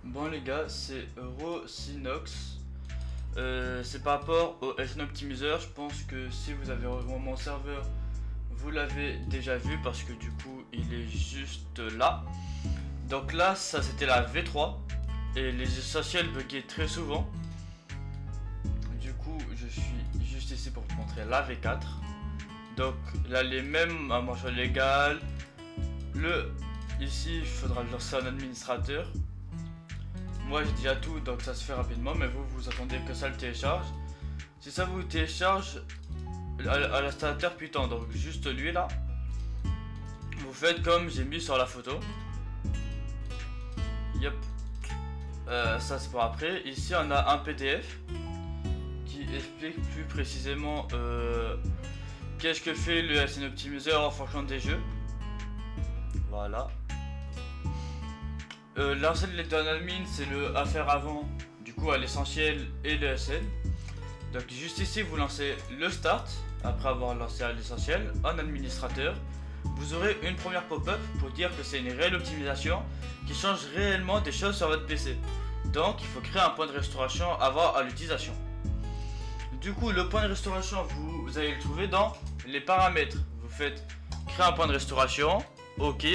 Bon les gars, c'est Eurosinox. C'est par rapport au SN Optimizer. Je pense que si vous avez rejoint mon serveur, vous l'avez déjà vu parce que du coup il est juste là. Donc là, ça c'était la V3 et les essentiels buggaient très souvent. Du coup, je suis juste ici pour te montrer la V4. Donc là, les mêmes à mention légale. Ici, il faudra le lancer en administrateur. Moi j'ai déjà tout, donc ça se fait rapidement, mais vous attendez que ça le télécharge. Si ça vous télécharge à l'installateur Python, donc juste lui là, vous faites comme j'ai mis sur la photo. Yep. Ça c'est pour après. Ici on a un PDF qui explique plus précisément qu'est-ce que fait le SN Optimizer en fonction des jeux. Voilà. Lancer le lecteur admin, c'est le à faire avant, du coup à l'essentiel et le SN. Donc juste ici vous lancez le start après avoir lancé à l'essentiel en administrateur. Vous aurez une première pop-up pour dire que c'est une réelle optimisation qui change réellement des choses sur votre PC. Donc il faut créer un point de restauration avant à l'utilisation. Du coup le point de restauration vous allez le trouver dans les paramètres. Vous faites créer un point de restauration, ok.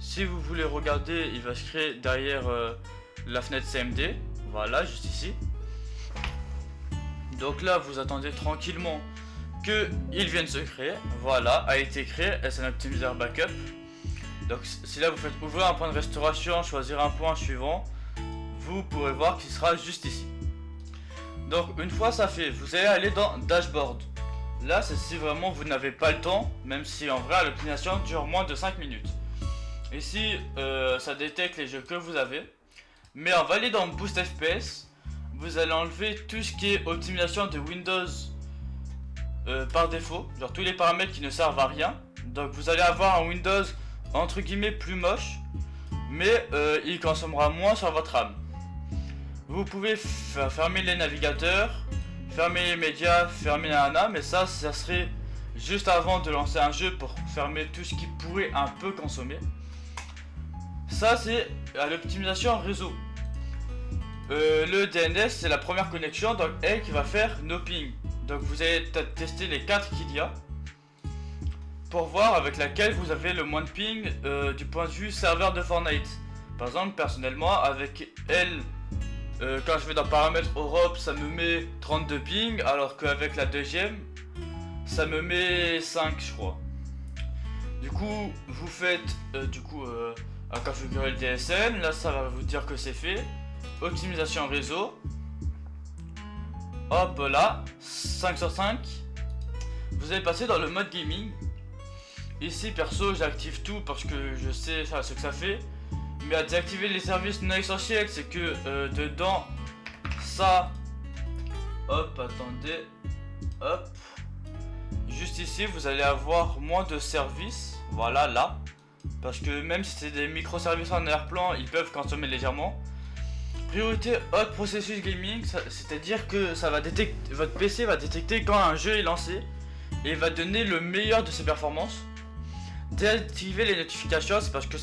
Si vous voulez regarder, il va se créer derrière la fenêtre CMD. Voilà, juste ici. Donc là, vous attendez tranquillement qu'il vienne se créer. Voilà, a été créé. SN Optimizer Backup. Donc si là, vous faites ouvrir un point de restauration, choisir un point suivant, vous pourrez voir qu'il sera juste ici. Donc une fois ça fait, vous allez aller dans Dashboard. Là, c'est si vraiment vous n'avez pas le temps, même si en vrai, l'optimisation dure moins de 5 minutes. Ici, ça détecte les jeux que vous avez. Mais on va aller dans Boost FPS. Vous allez enlever tout ce qui est optimisation de Windows par défaut. Genre tous les paramètres qui ne servent à rien. Donc vous allez avoir un Windows entre guillemets plus moche. Mais il consommera moins sur votre RAM. Vous pouvez fermer les navigateurs, fermer les médias, fermer Nana. Mais ça serait juste avant de lancer un jeu pour fermer tout ce qui pourrait un peu consommer. Ça c'est à l'optimisation réseau. Le DNS c'est la première connexion, donc elle qui va faire nos pings. Donc vous allez tester les 4 qu'il y a pour voir avec laquelle vous avez le moins de ping du point de vue serveur de Fortnite. Par exemple personnellement avec elle, quand je vais dans paramètres Europe ça me met 32 ping, alors qu'avec la deuxième ça me met 5 je crois. Du coup vous faites à configurer le DSN, là ça va vous dire que c'est fait. Optimisation réseau. Hop là, 5 sur 5. Vous allez passer dans le mode gaming. Ici perso j'active tout parce que je sais ce que ça fait. Mais à désactiver les services non essentiels, c'est que dedans ça. Hop, attendez. Hop. Juste ici vous allez avoir moins de services. Voilà là. Parce que même si c'est des microservices en arrière-plan, ils peuvent consommer légèrement. Priorité haute processus gaming, c'est-à-dire que ça va détecter, votre PC va détecter quand un jeu est lancé et va donner le meilleur de ses performances. Désactiver les notifications, c'est parce que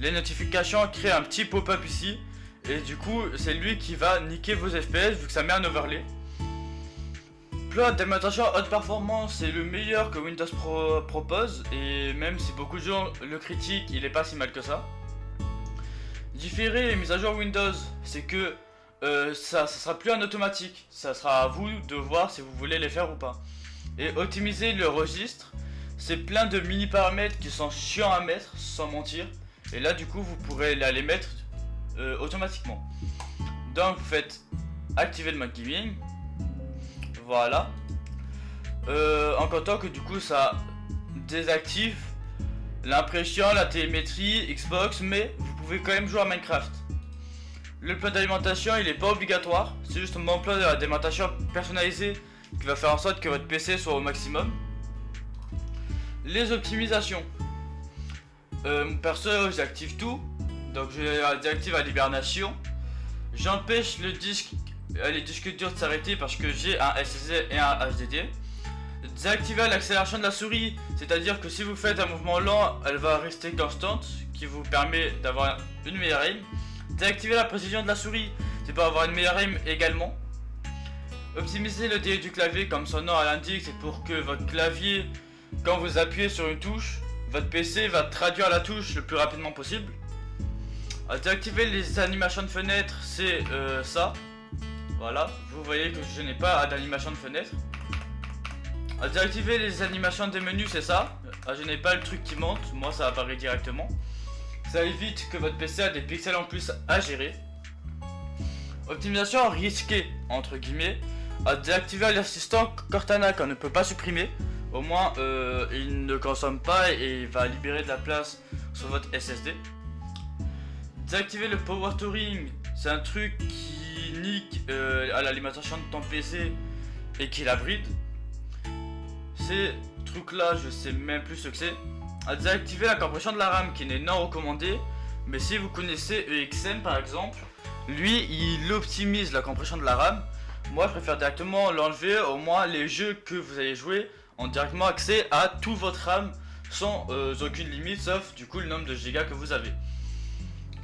les notifications créent un petit pop-up ici et du coup c'est lui qui va niquer vos FPS vu que ça met un overlay. Plan d'alimentation haute performance, c'est le meilleur que Windows propose et même si beaucoup de gens le critiquent, il est pas si mal que ça. Différer les mises à jour Windows, c'est que ça sera plus en automatique, ça sera à vous de voir si vous voulez les faire ou pas. Et optimiser le registre, c'est plein de mini paramètres qui sont chiants à mettre sans mentir. Et là du coup vous pourrez les mettre automatiquement. Donc vous faites activer le mode gaming. Voilà. En comptant que du coup ça désactive l'impression, la télémétrie, Xbox, mais vous pouvez quand même jouer à Minecraft. Le plan d'alimentation il est pas obligatoire, c'est juste mon plan d'alimentation personnalisé qui va faire en sorte que votre PC soit au maximum. Les optimisations. Perso j'active tout, donc je désactive à l'hibernation. J'empêche les disques durs de s'arrêter parce que j'ai un SSD et un HDD. Désactiver l'accélération de la souris, c'est-à-dire que si vous faites un mouvement lent, elle va rester constante, qui vous permet d'avoir une meilleure aim. Désactiver la précision de la souris, c'est pour avoir une meilleure aim également. Optimiser le délai du clavier, comme son nom l'indique, c'est pour que votre clavier, quand vous appuyez sur une touche, votre PC va traduire la touche le plus rapidement possible. Désactiver les animations de fenêtre, c'est ça. Voilà, vous voyez que je n'ai pas d'animation de fenêtre. Désactiver les animations des menus, c'est ça. Je n'ai pas le truc qui monte, moi ça apparaît directement. Ça évite que votre PC a des pixels en plus à gérer. Optimisation risquée, entre guillemets. Désactiver l'assistant Cortana qu'on ne peut pas supprimer. Au moins il ne consomme pas et il va libérer de la place sur votre SSD. Désactiver le Power Touring, c'est un truc qui nique à l'alimentation de ton PC et qui la bride. Ces trucs là, je sais même plus ce que c'est. Désactiver la compression de la RAM qui n'est non recommandée. Mais si vous connaissez EXM par exemple, lui il optimise la compression de la RAM. Moi je préfère directement l'enlever, au moins les jeux que vous allez jouer ont directement accès à tout votre RAM sans aucune limite sauf du coup le nombre de gigas que vous avez.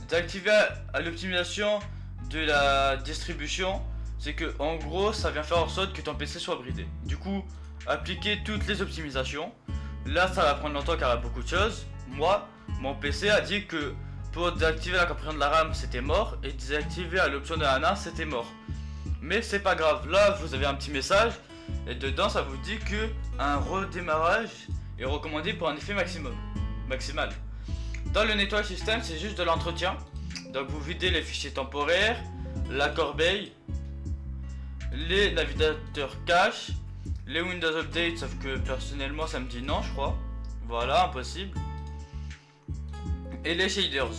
Désactiver à l'optimisation de la distribution, c'est que en gros ça vient faire en sorte que ton PC soit bridé. Du coup appliquer toutes les optimisations. Là ça va prendre longtemps car il y a beaucoup de choses. Moi mon PC a dit que pour désactiver la compression de la RAM c'était mort et désactiver à l'option de la NAS c'était mort. Mais c'est pas grave, là vous avez un petit message et dedans ça vous dit que un redémarrage est recommandé pour un effet maximal. Dans le nettoyage système c'est juste de l'entretien. Donc vous videz les fichiers temporaires, la corbeille, les navigateurs cache, les Windows Update, sauf que personnellement ça me dit non je crois. Voilà, impossible. Et les shaders.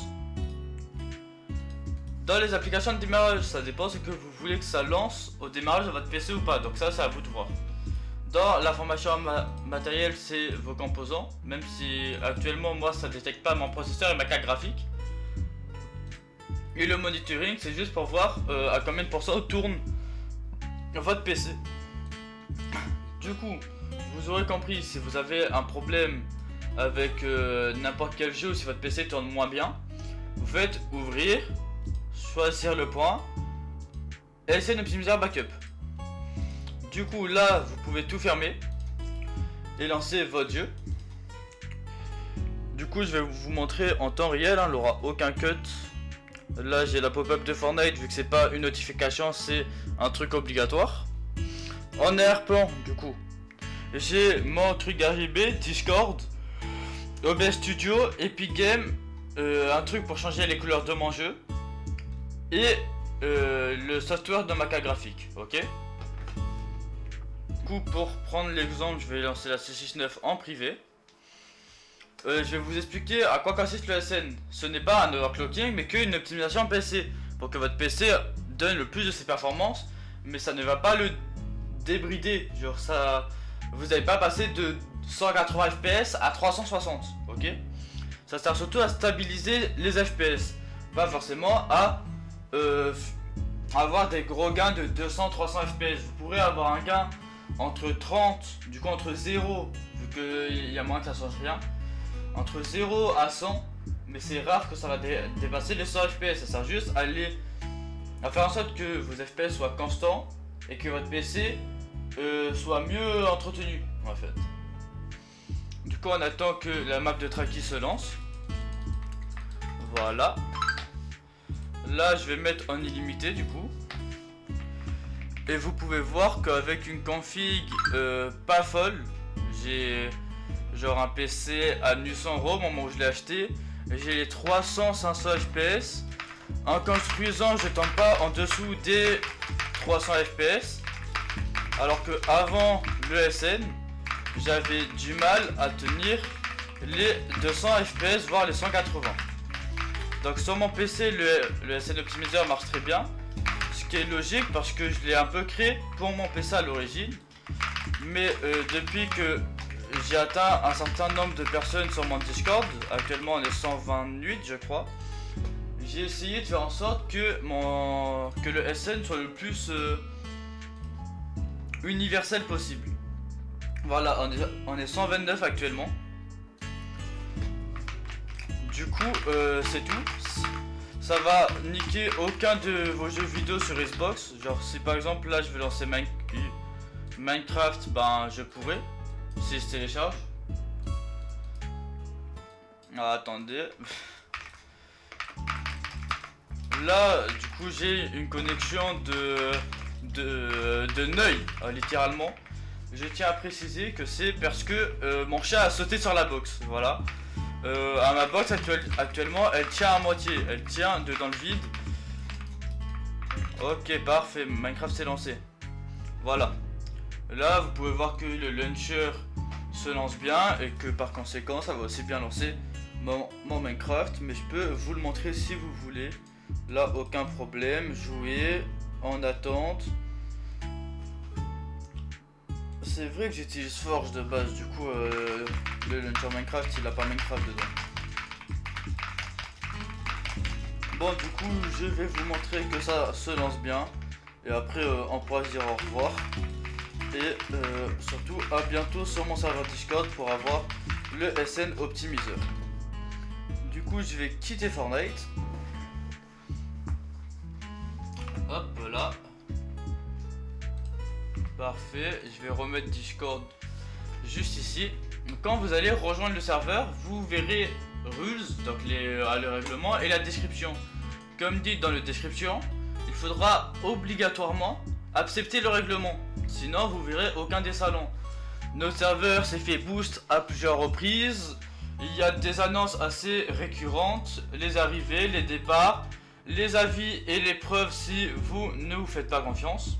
Dans les applications de démarrage, ça dépend ce que vous voulez que ça lance au démarrage de votre PC ou pas, donc ça c'est à vous de voir. Dans l'information matérielle, c'est vos composants, même si actuellement moi ça détecte pas mon processeur et ma carte graphique. Et le monitoring, c'est juste pour voir à combien de pourcents tourne votre PC. Du coup, vous aurez compris, si vous avez un problème avec n'importe quel jeu ou si votre PC tourne moins bien, vous faites ouvrir, choisir le point et essayer d'optimiser un backup. Du coup là vous pouvez tout fermer et lancer votre jeu. Du coup je vais vous montrer en temps réel, il n'aura aucun cut. Là j'ai la pop-up de Fortnite, vu que c'est pas une notification, c'est un truc obligatoire. En arrière-plan du coup j'ai mon truc RGB, Discord, OBS Studio, Epic Games, un truc pour changer les couleurs de mon jeu et le software de ma carte graphique, ok. Du coup pour prendre l'exemple je vais lancer la C69 en privé. Je vais vous expliquer à quoi consiste le SN. Ce n'est pas un overclocking mais qu'une optimisation PC pour que votre PC donne le plus de ses performances, mais ça ne va pas le débrider, genre ça, vous n'allez pas passer de 180 fps à 360, ok. Ça sert surtout à stabiliser les fps, pas forcément à avoir des gros gains de 200-300 fps. Vous pourrez avoir un gain entre 30, du coup entre 0, vu qu'il y a moins que ça change rien, entre 0 à 100, mais c'est rare que ça va dépasser les 100 fps. Ça sert juste à faire en sorte que vos fps soient constants et que votre PC soit mieux entretenu en fait. Du coup on attend que la map de Traki se lance. Voilà. Là je vais mettre en illimité du coup. Et vous pouvez voir qu'avec une config pas folle, j'ai genre un PC à 900 € au moment où je l'ai acheté. J'ai les 300-500 fps. En construisant je tombe pas en dessous des 300 fps. Alors que avant le SN, j'avais du mal à tenir les 200 fps voire les 180. Donc sur mon PC le SN Optimizer marche très bien, ce qui est logique parce que je l'ai un peu créé pour mon PC à l'origine. Mais depuis que j'ai atteint un certain nombre de personnes sur mon Discord, actuellement on est 128 je crois, j'ai essayé de faire en sorte que le SN soit le plus universel possible. Voilà, on est 129 actuellement. Du coup c'est tout. ça va niquer aucun de vos jeux vidéo sur Xbox. Genre si par exemple là je vais lancer Minecraft, ben je pourrais si je télécharge. Ah, attendez. Là du coup j'ai une connexion de neuil, littéralement. Je tiens à préciser que c'est parce que mon chat a sauté sur la box. Voilà. À ma box actuellement elle tient à moitié, elle tient dans le vide. Ok, parfait, Minecraft s'est lancé. Voilà. Là vous pouvez voir que le launcher se lance bien et que par conséquent ça va aussi bien lancer mon Minecraft. Mais je peux vous le montrer si vous voulez. Là aucun problème, jouer en attente. C'est vrai que j'utilise Forge de base, du coup le launcher Minecraft il a pas Minecraft dedans. Bon du coup je vais vous montrer que ça se lance bien. Et après on pourra se dire au revoir. Et surtout à bientôt sur mon serveur Discord pour avoir le SN optimiseur. Du coup je vais quitter Fortnite. Hop là. Parfait, je vais remettre Discord juste ici. Quand vous allez rejoindre le serveur, vous verrez rules, donc le règlement et la description. Comme dit dans la description, il faudra obligatoirement accepter le règlement. Sinon, vous verrez aucun des salons. Notre serveur s'est fait boost à plusieurs reprises. Il y a des annonces assez récurrentes, les arrivées, les départs, les avis et les preuves si vous ne vous faites pas confiance.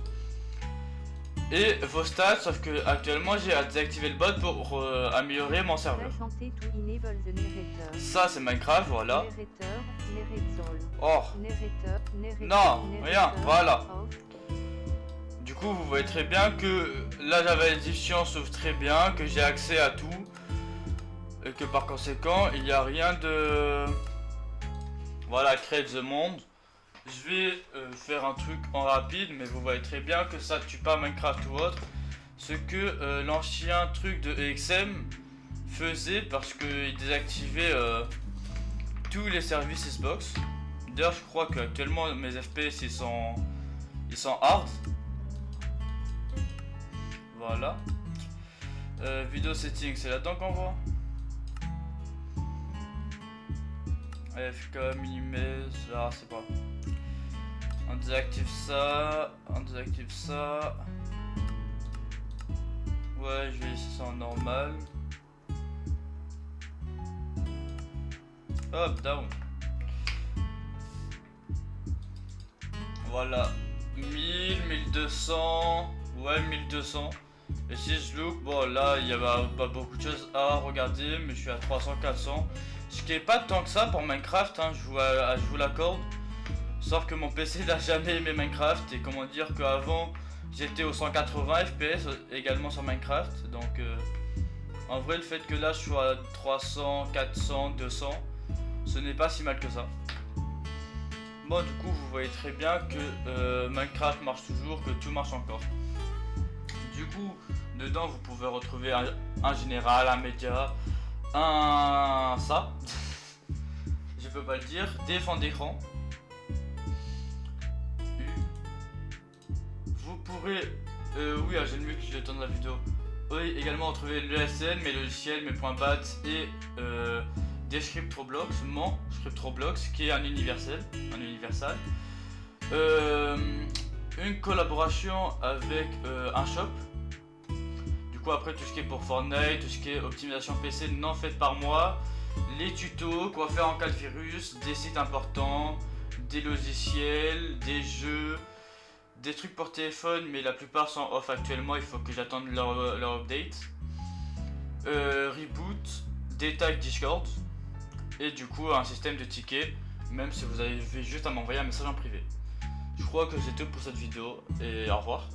Et vos stats, sauf que actuellement j'ai à désactiver le bot pour améliorer mon serveur. Ça c'est Minecraft, voilà. Oh non, rien, voilà. Du coup vous voyez très bien que la Java Edition s'ouvre très bien, que j'ai accès à tout. Et que par conséquent il n'y a rien de... Voilà, create the monde. Je vais faire un truc en rapide, mais vous voyez très bien que ça tue pas Minecraft ou autre. Ce que l'ancien truc de EXM faisait parce qu'il désactivait tous les services Xbox. D'ailleurs, je crois qu'actuellement mes FPS ils sont hard. Voilà. Vidéo settings, c'est là-dedans qu'on voit. AFK, minimise, ah c'est pas. On désactive ça, on désactive ça. Ouais, je vais laisser ça en normal. Hop, down. Voilà. 1000, 1200. Ouais, 1200. Et si je look, bon là il y a pas beaucoup de choses à regarder, mais je suis à 300, 400. Ce qui est pas tant que ça pour Minecraft, hein, je vous l'accorde. Sauf que mon PC n'a jamais aimé Minecraft. Et comment dire qu'avant j'étais au 180 FPS également sur Minecraft. Donc en vrai le fait que là je sois à 300, 400, 200, ce n'est pas si mal que ça. Bon du coup vous voyez très bien que Minecraft marche toujours, que tout marche encore. Du coup dedans vous pouvez retrouver un général, un média, ça je peux pas le dire, des fonds d'écran. Vous pourrez, oui j'ai le mieux que je le temps de la vidéo. Oui, également retrouver le SN, mes logiciels, mes points bat et des scripts Roblox, mon script Roblox qui est un universal. Une collaboration avec un shop. Du coup après tout ce qui est pour Fortnite, tout ce qui est optimisation PC non faite par moi, les tutos, quoi faire en cas de virus, des sites importants, des logiciels, des jeux, des trucs pour téléphone, mais la plupart sont off actuellement, il faut que j'attende leur update. Reboot, des tags Discord, et du coup un système de tickets, même si vous avez juste à m'envoyer un message en privé. Je crois que c'est tout pour cette vidéo, et au revoir.